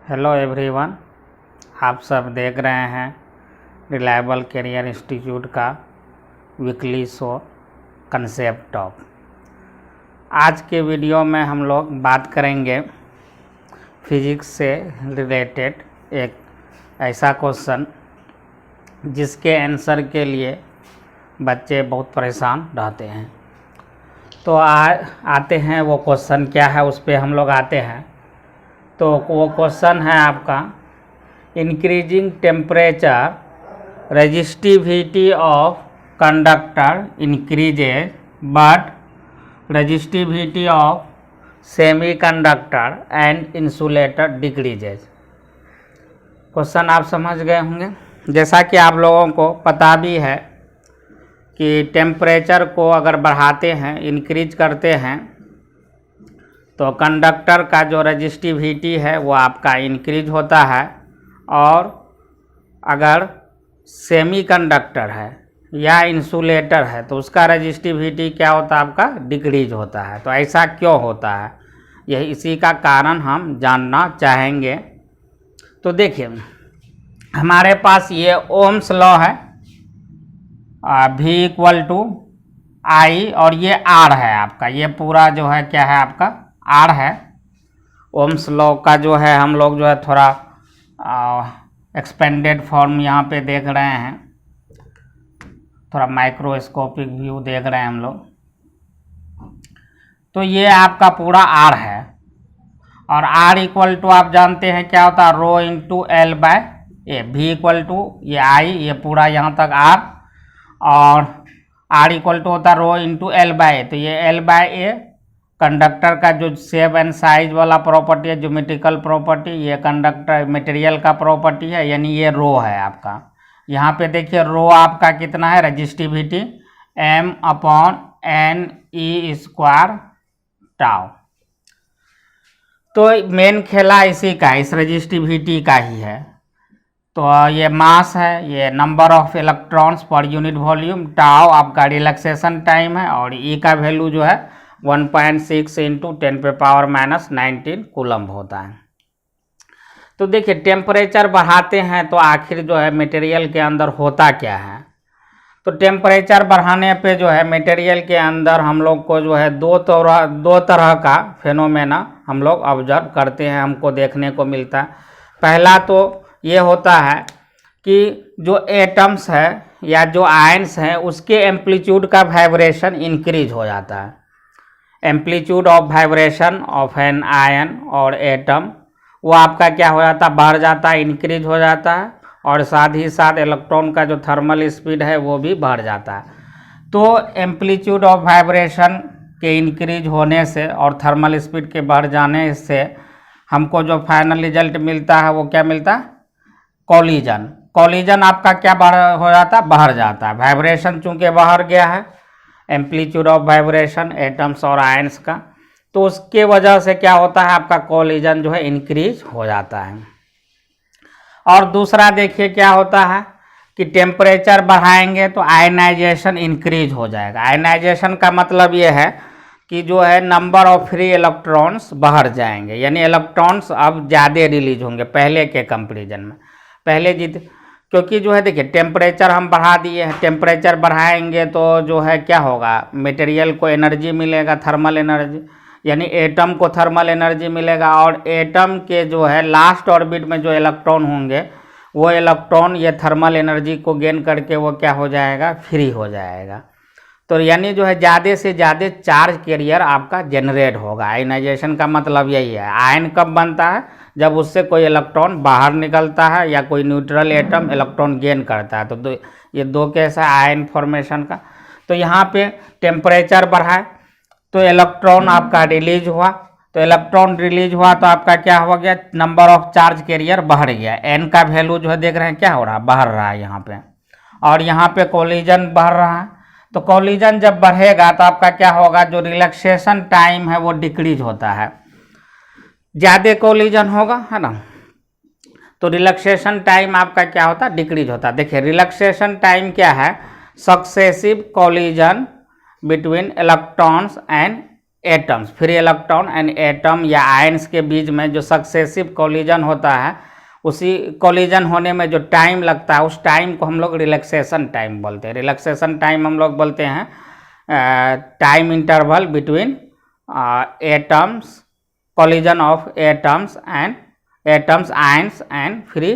Hello everyone, आप सब देख रहे हैं रिलायबल करियर इंस्टीट्यूट का वीकली शो कंसेप्ट टॉक। आज के वीडियो में हम लोग बात करेंगे फिजिक्स से रिलेटेड एक ऐसा क्वेश्चन जिसके आंसर के लिए बच्चे बहुत परेशान रहते हैं। तो आते हैं वो क्वेश्चन क्या है, उस पर हम लोग आते हैं। तो वो क्वेश्चन है आपका, increasing temperature resistivity of conductor increases but resistivity of semiconductor and insulator decreases. Question आप समझ गए होंगे। जैसा कि आप लोगों को पता भी है कि टेम्परेचर को अगर बढ़ाते हैं, इंक्रीज करते हैं, तो कंडक्टर का जो रेजिस्टिविटी है वो आपका इंक्रीज होता है, और अगर सेमीकंडक्टर है या इंसुलेटर है तो उसका रेजिस्टिविटी क्या होता है, आपका डिक्रीज होता है। तो ऐसा क्यों होता है, यही इसी का कारण हम जानना चाहेंगे। तो देखिए, हमारे पास ये ओम्स लॉ है, V = I, और ये R है आपका, ये पूरा जो है क्या है आपका R है। ओम्स लॉ का जो है हम लोग जो है थोड़ा एक्सपेंडेड फॉर्म यहाँ पे देख रहे हैं, थोड़ा माइक्रोस्कोपिक व्यू देख रहे हैं हम लोग। तो ये आपका पूरा R है, और R = आप जानते हैं क्या होता है, ρ×L/A। V = ये I, ये पूरा यहाँ तक R, और R = होता है ρ×L/A। तो ये L/A कंडक्टर का जो शेप एंड साइज वाला प्रॉपर्टी है, ज्योमेट्रिकल प्रॉपर्टी, ये कंडक्टर मटेरियल का प्रॉपर्टी है, यानी ये रो है आपका। यहाँ पे देखिए रो आपका कितना है, रेजिस्टिविटी m/n/e² टाउ। तो मेन खेला इसी का, इस रेजिस्टिविटी का ही है। तो ये मास है, ये number of electrons per unit volume, tau आपका रिलैक्सेशन टाइम है, और ई का वैल्यू जो है 1.6 × 10⁻⁻19 कूलम्ब होता है। तो देखिए, टेम्परेचर बढ़ाते हैं तो आखिर जो है मटेरियल के अंदर होता क्या है। तो टेम्परेचर बढ़ाने पे जो है मटेरियल के अंदर हम लोग को जो है दो तरह का फेनोमेना हम लोग ऑब्जर्व करते हैं, हमको देखने को मिलता है। पहला तो ये होता है कि जो एटम्स है या जो आयन्स हैं उसके एम्पलीट्यूड का वाइब्रेशन इंक्रीज हो जाता है। Amplitude of vibration of an ion और एटम वो आपका क्या हो जाता है, बढ़ जाता है, इंक्रीज हो जाता है, और साथ ही साथ इलेक्ट्रॉन का जो थर्मल स्पीड है वो भी बढ़ जाता है। तो एम्पलीट्यूड ऑफ वाइब्रेशन के इंक्रीज होने से और थर्मल स्पीड के बढ़ जाने से हमको जो फाइनल रिजल्ट मिलता है वो क्या मिलता है, कॉलिजन। कॉलिजन आपका क्या हो जाता है, बढ़ जाता है। वाइब्रेशन चूँकि बढ़ गया है, एम्पलीट्यूड ऑफ वाइब्रेशन एटम्स और आयंस का, तो उसके वजह से क्या होता है, आपका कॉलिजन जो है इंक्रीज हो जाता है। और दूसरा देखिए क्या होता है कि टेम्परेचर बढ़ाएंगे तो आयनाइजेशन इंक्रीज हो जाएगा। आयनाइजेशन का मतलब ये है कि जो है नंबर ऑफ फ्री इलेक्ट्रॉन्स बढ़ जाएंगे, यानी इलेक्ट्रॉन्स अब ज़्यादा रिलीज होंगे पहले के कंपेरिजन में। पहले क्योंकि जो है देखिए टेम्परेचर हम बढ़ा दिए हैं, टेम्परेचर बढ़ाएंगे तो जो है क्या होगा, मटेरियल को एनर्जी मिलेगा, थर्मल एनर्जी, यानी एटम को थर्मल एनर्जी मिलेगा, और एटम के जो है लास्ट ऑर्बिट में जो इलेक्ट्रॉन होंगे वो इलेक्ट्रॉन ये थर्मल एनर्जी को गेन करके वो क्या हो जाएगा, फ्री हो जाएगा। तो यानी जो है ज़्यादा से ज़्यादा चार्ज कैरियर आपका जनरेट होगा। आयनाइजेशन का मतलब यही है। आयन कब बनता है, जब उससे कोई इलेक्ट्रॉन बाहर निकलता है या कोई न्यूट्रल एटम इलेक्ट्रॉन गेन करता है। तो ये दो केस है आयन फॉर्मेशन का। तो यहाँ पे टेम्परेचर बढ़ाए तो इलेक्ट्रॉन आपका रिलीज हुआ, तो इलेक्ट्रॉन रिलीज हुआ तो आपका क्या हो गया, नंबर ऑफ चार्ज कैरियर बढ़ गया। एन का वैल्यू जो है देख रहे हैं क्या हो रहा है, बढ़ रहा है यहाँ पे, और यहाँ पे कॉलिजन बढ़ रहा है। तो कॉलिजन जब बढ़ेगा तो आपका क्या होगा, जो रिलैक्सेशन टाइम है वो डिक्रीज होता है, ज़्यादा कॉलिजन होगा, है ना। तो रिलैक्सेशन टाइम आपका क्या होता है, डिक्रीज होता है। देखिए रिलैक्सेशन टाइम क्या है, successive collision between electrons and atoms, free electron and atom या आयंस के बीच में जो सक्सेसिव कोलिजन होता है, उसी कोलिजन होने में जो टाइम लगता है, उस टाइम को हम लोग रिलैक्सेशन टाइम बोलते हैं। रिलैक्सेशन टाइम हम लोग बोलते हैं time interval between atoms, collision of atoms ions and free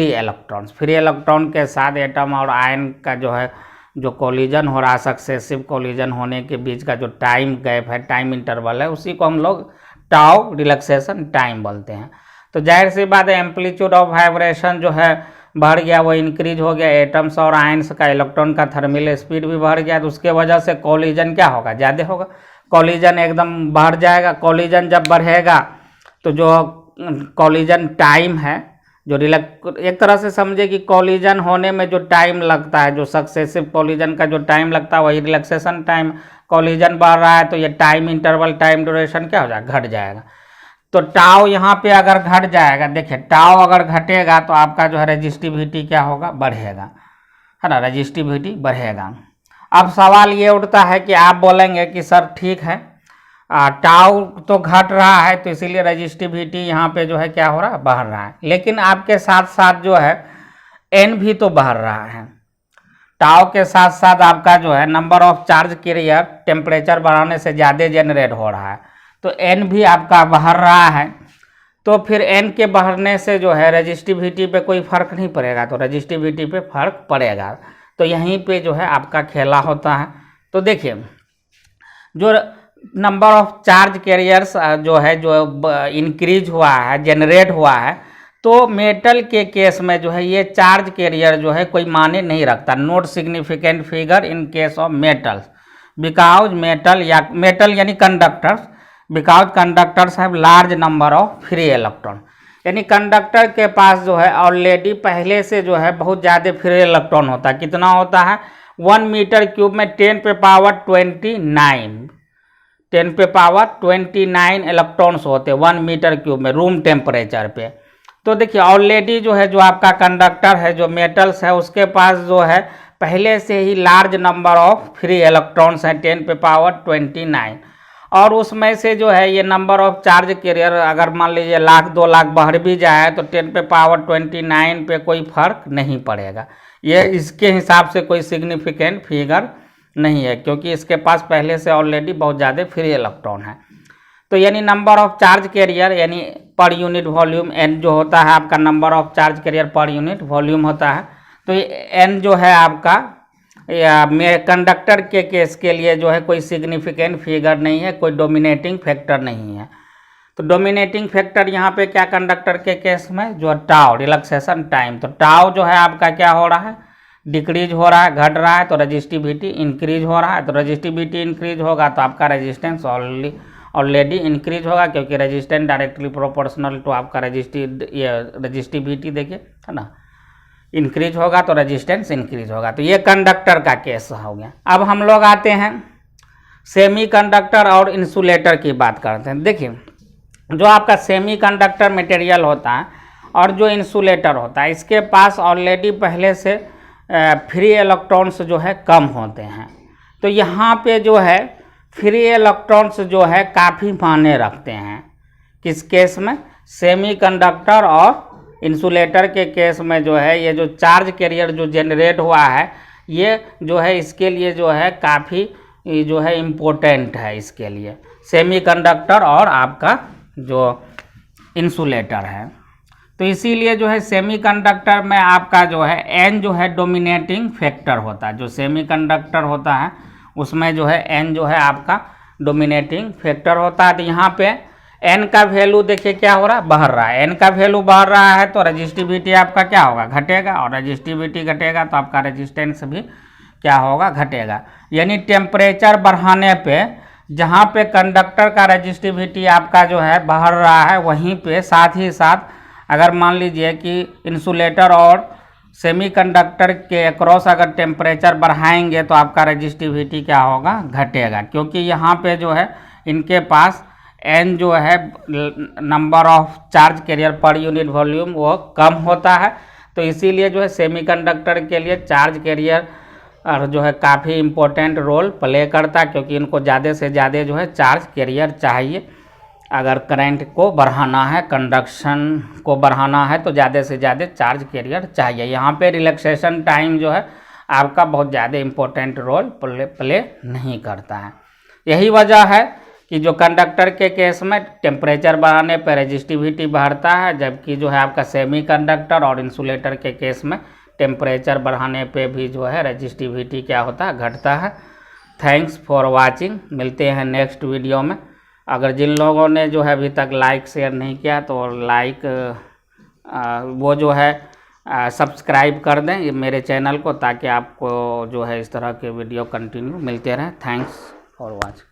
electrons. Free electron के साथ एटम और आयन का जो है जो कोलिजन हो रहा है, सक्सेसिव कोलिजन होने के बीच का जो टाइम गैप है, टाइम इंटरवल है, उसी को हम लोग टाउ रिलैक्सेशन टाइम बोलते हैं। तो जाहिर सी बात है एम्पलीट्यूड ऑफ वाइब्रेशन जो है बढ़ गया, वो इंक्रीज हो गया, एटम्स और आयंस का इलेक्ट्रॉन का थर्मल स्पीड भी बढ़ गया, तो उसके वजह से कोलिजन क्या होगा, ज़्यादा होगा, कोलिजन एकदम बढ़ जाएगा। कोलिजन जब बढ़ेगा तो जो कोलिजन टाइम है, जो एक तरह से समझे कि कोलिजन होने में जो टाइम लगता है, जो सक्सेसिव कोलिजन का जो टाइम लगता है, वही रिलैक्सेशन टाइम। कोलिजन बढ़ रहा है तो ये टाइम इंटरवल, टाइम ड्यूरेशन क्या हो जाएगा, घट जाएगा। तो टाउ यहाँ पे अगर घट जाएगा, देखिए टाउ अगर घटेगा तो आपका जो है रेजिस्टिविटी क्या होगा, बढ़ेगा, है ना, रेजिस्टिविटी बढ़ेगा। अब सवाल ये उठता है कि आप बोलेंगे कि सर ठीक है, टाउ तो घट रहा है तो इसीलिए रेजिस्टिविटी यहाँ पे जो है क्या हो रहा है, बढ़ रहा है, लेकिन आपके साथ साथ जो है एन भी तो बढ़ रहा है। टाउ के साथ साथ आपका जो है number of charge carrier temperature बढ़ाने से ज़्यादा जनरेट हो रहा है, तो एन भी आपका बढ़ रहा है। तो फिर एन के बढ़ने से जो है रेजिस्टिविटी पे कोई फर्क नहीं पड़ेगा, तो रेजिस्टिविटी पे फर्क पड़ेगा। तो यहीं पे जो है आपका खेला होता है। तो देखिए जो नंबर ऑफ चार्ज कैरियर्स जो है जो इंक्रीज हुआ है, जनरेट हुआ है, तो मेटल के केस में जो है ये चार्ज कैरियर जो है कोई माने नहीं रखता, not significant figure in case of metals, because metal यानी conductors, because conductors have large number of free electron, यानी कंडक्टर के पास जो है ऑलरेडी पहले से जो है बहुत ज़्यादा फ्री इलेक्ट्रॉन होता है। कितना होता है, 1 मीटर क्यूब में 10 पे पावर 29 इलेक्ट्रॉन्स होते हैं 1 मीटर क्यूब में, रूम टेम्परेचर पे। तो देखिए ऑलरेडी जो है जो आपका कंडक्टर है, जो मेटल्स है, उसके पास जो है पहले से ही large number of free electrons हैं 10 पे पावर 29, और उसमें से जो है ये नंबर ऑफ चार्ज कैरियर अगर मान लीजिए 1,00,000 2,00,000 बढ़ भी जाए तो 10 पे पावर 29 पे कोई फर्क नहीं पड़ेगा। ये इसके हिसाब से कोई सिग्निफिकेंट फिगर नहीं है, क्योंकि इसके पास पहले से ऑलरेडी बहुत ज़्यादा फ्री इलेक्ट्रॉन है। तो यानी नंबर ऑफ चार्ज कैरियर यानी पर यूनिट वॉल्यूम, एन जो होता है आपका number of charge carrier per unit volume होता है। तो ये एन जो है आपका कंडक्टर के केस के लिए जो है कोई सिग्निफिकेंट फिगर नहीं है, कोई डोमिनेटिंग फैक्टर नहीं है। तो डोमिनेटिंग फैक्टर यहाँ पे क्या, कंडक्टर के केस में जो टाउ रिलैक्सेशन टाइम, तो टाउ जो है आपका क्या हो रहा है, डिक्रीज हो रहा है, घट रहा है, तो रेजिस्टिविटी इंक्रीज हो रहा है। तो रेजिस्टिविटी इंक्रीज होगा तो आपका रेजिस्टेंस ऑलरेडी इंक्रीज होगा, क्योंकि रेजिस्टेंस डायरेक्टली प्रोपोर्शनल टू आपका रेजिस्टिविटी देखिए, है ना, इंक्रीज होगा तो रेजिस्टेंस इंक्रीज होगा। तो ये कंडक्टर का केस हो गया। अब हम लोग आते हैं सेमीकंडक्टर और इंसुलेटर की बात करते हैं। देखिए जो आपका सेमीकंडक्टर मटेरियल होता है और जो इंसुलेटर होता है, इसके पास ऑलरेडी पहले से फ्री इलेक्ट्रॉन्स जो है कम होते हैं। तो यहाँ पे जो है फ्री इलेक्ट्रॉन्स जो है काफ़ी मायने रखते हैं। किस केस में, सेमीकंडक्टर और इंसुलेटर के केस में जो है ये जो चार्ज कैरियर जो जनरेट हुआ है, ये जो है इसके लिए जो है काफ़ी जो है इम्पोर्टेंट है इसके लिए, सेमीकंडक्टर और आपका जो इंसुलेटर है। तो इसीलिए जो है सेमीकंडक्टर में आपका जो है एन जो है डोमिनेटिंग फैक्टर होता है। जो सेमीकंडक्टर होता है उसमें जो है एन जो है आपका डोमिनेटिंग फैक्टर होता है। तो यहाँ पे एन का वैल्यू देखिए क्या हो रहा है, बढ़ रहा है। एन का वैल्यू बढ़ रहा है तो रेजिस्टिविटी आपका क्या होगा, घटेगा, और रेजिस्टिविटी घटेगा तो आपका रेजिस्टेंस भी क्या होगा, घटेगा। यानी टेम्परेचर बढ़ाने पे जहाँ पे कंडक्टर का रेजिस्टिविटी आपका जो है बढ़ रहा है, वहीं पे साथ ही साथ अगर मान लीजिए कि इंसुलेटर और सेमीकंडक्टर के अक्रॉस अगर टेम्परेचर बढ़ाएंगे तो आपका रेजिस्टिविटी क्या होगा, घटेगा, क्योंकि यहाँ पे जो है इनके पास एन जो है number of charge carrier per unit volume वो कम होता है। तो इसीलिए जो है सेमीकंडक्टर के लिए चार्ज कैरियर और जो है काफ़ी इम्पोर्टेंट रोल प्ले करता है, क्योंकि इनको ज़्यादा से ज़्यादा जो है चार्ज कैरियर चाहिए। अगर करंट को बढ़ाना है, कंडक्शन को बढ़ाना है, तो ज़्यादा से ज़्यादा चार्ज कैरियर चाहिए। यहाँ पे रिलैक्सेशन टाइम जो है आपका बहुत ज़्यादा इम्पोर्टेंट रोल प्ले नहीं करता है। यही वजह है कि जो कंडक्टर के केस में टेम्परेचर बढ़ाने पर रेजिस्टिविटी बढ़ता है, जबकि जो है आपका सेमी कंडक्टर और इंसुलेटर के केस में टेम्परेचर बढ़ाने पे भी जो है रेजिस्टिविटी क्या होता है, घटता है। थैंक्स फॉर वाचिंग, मिलते हैं नेक्स्ट वीडियो में। अगर जिन लोगों ने जो है अभी तक लाइक शेयर नहीं किया तो लाइक वो जो है सब्सक्राइब कर दें ये मेरे चैनल को, ताकि आपको जो है इस तरह के वीडियो कंटिन्यू मिलते रहें। Thanks for watching.